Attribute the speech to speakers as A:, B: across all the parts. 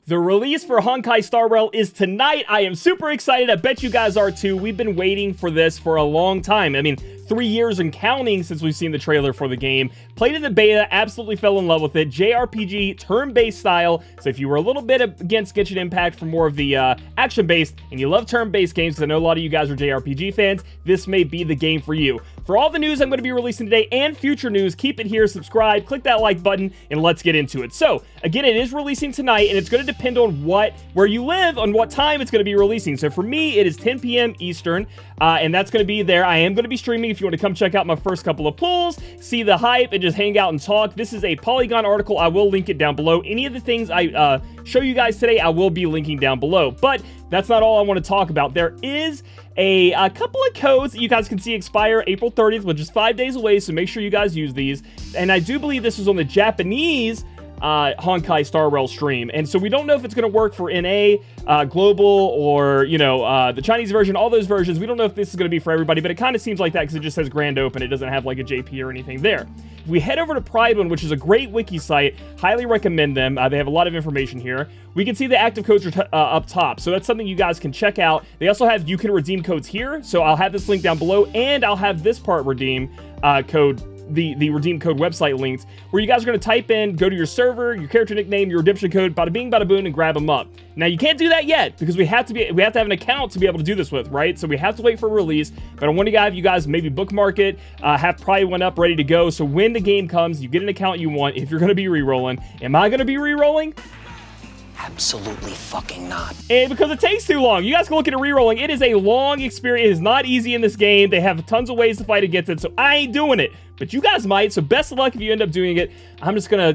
A: The release for Honkai Star Rail is tonight. I am super excited. I bet you guys are too. We've been waiting for this for a long time. I mean, 3 years and counting since we've seen the trailer for the game. Played in the beta, absolutely fell in love with it. JRPG, turn-based style. So if you were a little bit against Genshin Impact for more of the action-based, and you love turn-based games, because I know a lot of you guys are JRPG fans, this may be the game for you. For all the news I'm going to be releasing today and future news, keep it here, subscribe, click that like button, and let's get into it. So, again, it is releasing tonight, and it's going to depend on where you live, on what time it's going to be releasing. So for me, it is 10 p.m. Eastern, and that's going to be there. I am going to be streaming if you want to come check out my first couple of pulls, see the hype, and just hang out and talk. This is a Polygon article. I will link it down below. Any of the things I show you guys today, I will be linking down below. But that's not all I want to talk about. There is a couple of codes that you guys can see expire April 30th, which is 5 days away, so make sure you guys use these. And I do believe this is on the Japanese Honkai Star Rail stream, and so we don't know if it's going to work for NA, Global, or, you know, the Chinese version, all those versions. We don't know if this is going to be for everybody, but it kind of seems like that because it just says Grand Open. It doesn't have like a JP or anything there. If we head over to Pride One, which is a great wiki site, highly recommend them. They have a lot of information here. We can see the active codes are up top, so that's something you guys can check out. They also have, you can redeem codes here, so I'll have this link down below, and I'll have this part redeem code, the redeem code website links, where you guys are going to type in, go to your server, your character nickname, your redemption code, bada bing, bada boom, and grab them up. Now, you can't do that yet, because we have to have an account to be able to do this with, right? So we have to wait for release, but I want to have you guys maybe bookmark it, have Pride One up ready to go, so when the game comes, you get an account you want. If you're going to be re-rolling, am I going to be re-rolling?
B: Absolutely fucking not.
A: And because it takes too long. You guys can look at it re-rolling. It is a long experience. It is not easy in this game. They have tons of ways to fight against it, so I ain't doing it. But you guys might, so best of luck if you end up doing it. I'm just gonna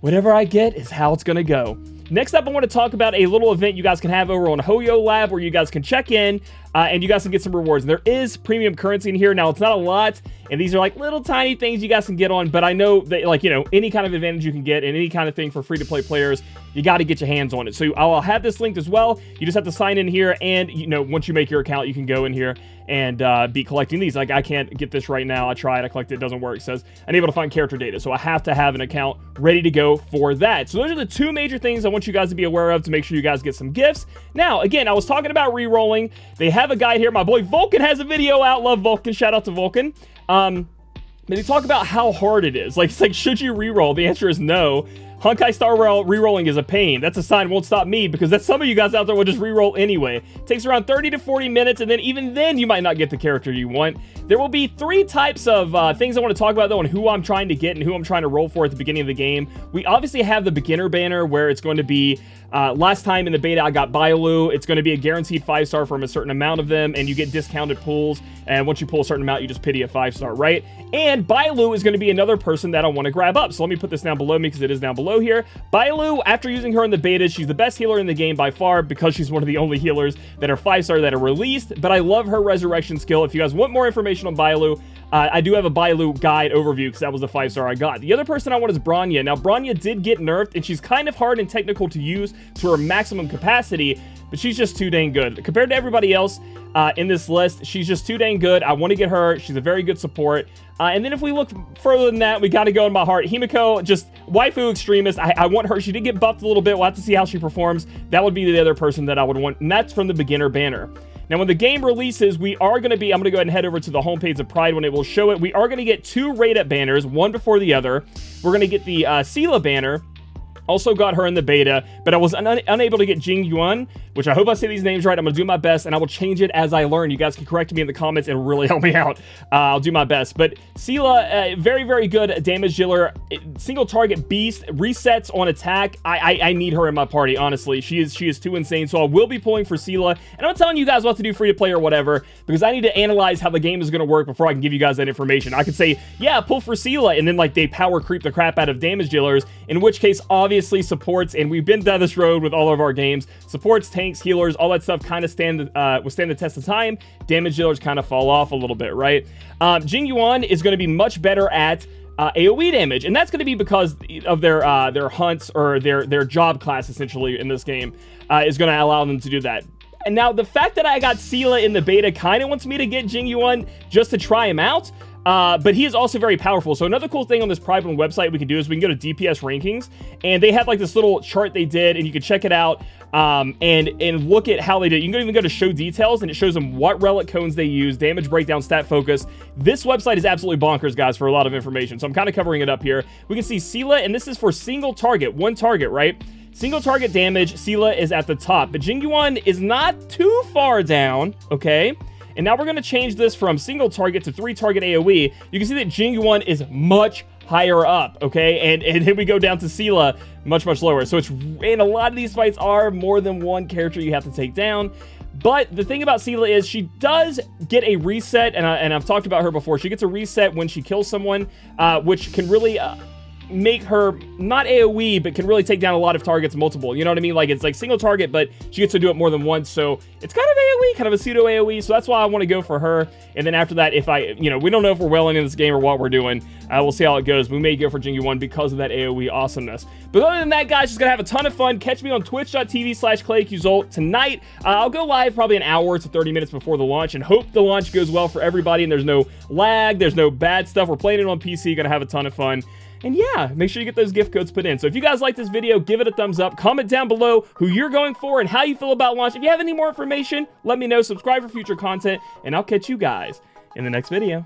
A: whatever I get is how it's gonna go. Next up, I want to talk about a little event you guys can have over on HoyoLab, where you guys can check in and you guys can get some rewards. And there is premium currency in here. Now, it's not a lot, and these are like little tiny things you guys can get on, but I know that, like, you know, any kind of advantage you can get and any kind of thing for free-to-play players, you got to get your hands on it. So I'll have this linked as well. You just have to sign in here, and, you know, once you make your account, you can go in here and be collecting these. Like, I can't get this right now. I tried, I collected it, doesn't work. It says unable to find character data, so I have to have an account ready to go for that. So those are the two major things I want you guys to be aware of to make sure you guys get some gifts. Now, again, I was talking about re-rolling. They have a guide here. My boy Vulcan has a video out. Love Vulcan. Shout out to Vulcan. They talk about how hard it is. Like, it's like, should you re-roll? The answer is no. Honkai Star Rail re-rolling is a pain. That's a sign won't stop me, because that's some of you guys out there will just re-roll anyway. It takes around 30 to 40 minutes, and then even then you might not get the character you want. There will be 3 types of things I want to talk about, though, on who I'm trying to get and who I'm trying to roll for at the beginning of the game. We obviously have the beginner banner, where it's going to be, last time in the beta I got Bailu. It's going to be a guaranteed 5-star from a certain amount of them, and you get discounted pulls, and once you pull a certain amount, you just pity a 5-star, right? And Bailu is going to be another person that I want to grab up. So let me put this down below me, because it is down below here. Bailu, after using her in the beta, she's the best healer in the game by far, because she's one of the only healers that are 5-star that are released, but I love her resurrection skill. If you guys want more information on Bailu, I do have a Bailu guide overview, because that was the 5-star I got. The other person I want is Bronya. Now, Bronya did get nerfed, and she's kind of hard and technical to use to her maximum capacity, but she's just too dang good. Compared to everybody else in this list, she's just too dang good. I want to get her. She's a very good support. And then if we look further than that, we got to go in my heart. Himiko, just waifu extremist. I want her. She did get buffed a little bit. We'll have to see how she performs. That would be the other person that I would want, and that's from the beginner banner. Now, when the game releases, I'm going to go ahead and head over to the homepage of Pride when it will show it. We are going to get 2 rate-up banners, one before the other. We're going to get the Sela banner. Also got her in the beta, but I was unable to get Jing Yuan, which I hope I say these names right. I'm going to do my best, and I will change it as I learn. You guys can correct me in the comments and really help me out. I'll do my best. But Sela, very, very good damage dealer. Single target beast, resets on attack. I need her in my party, honestly. She is too insane, so I will be pulling for Sela. And I'm not telling you guys what to do free to play or whatever, because I need to analyze how the game is going to work before I can give you guys that information. I could say, yeah, pull for Sela, and then, like, they power creep the crap out of damage dealers, in which case, obviously, supports, and we've been down this road with all of our games. Supports, tanks, healers, all that stuff kind of withstand the test of time. Damage dealers kind of fall off a little bit, right? Jing Yuan is going to be much better at AoE damage, and that's going to be because of their hunts, or their job class, essentially, in this game, is going to allow them to do that. And now, the fact that I got Sela in the beta kind of wants me to get Jing Yuan just to try him out. but he is also very powerful. So another cool thing on this private website we can do is we can go to DPS rankings, and they have like this little chart they did, and you can check it out and look at how they did. You can even go to show details, and it shows them what relic cones they use, damage breakdown, stat focus. This website is absolutely bonkers, guys, for a lot of information. So I'm kind of covering it up here. We can see Sela, and this is for single target, one target, right? Single target damage, Sela is at the top, but Jingyuan is not too far down, okay? And now we're going to change this from single target to 3-target AoE. You can see that Jingyuan is much higher up, okay? And then we go down to Sela, much lower. So it's, and a lot of these fights are more than one character you have to take down. But the thing about Sela is she does get a reset, and I've talked about her before. She gets a reset when she kills someone, which can really make her not AoE, but can really take down a lot of targets multiple. You know what I mean? Like, it's like single target, but she gets to do it more than once. So it's kind of AoE, kind of a pseudo AoE. So that's why I want to go for her. And then after that, if we don't know if we're well into this game or what we're doing. We'll see how it goes. We may go for Jingyuan because of that AoE awesomeness. But other than that, guys, just gonna have a ton of fun. Catch me on twitch.tv/ClayQZolt tonight. I'll go live probably an hour to 30 minutes before the launch, and hope the launch goes well for everybody and there's no lag, there's no bad stuff. We're playing it on PC, gonna have a ton of fun. And yeah, make sure you get those gift codes put in. So if you guys like this video, give it a thumbs up. Comment down below who you're going for and how you feel about launch. If you have any more information, let me know. Subscribe for future content, and I'll catch you guys in the next video.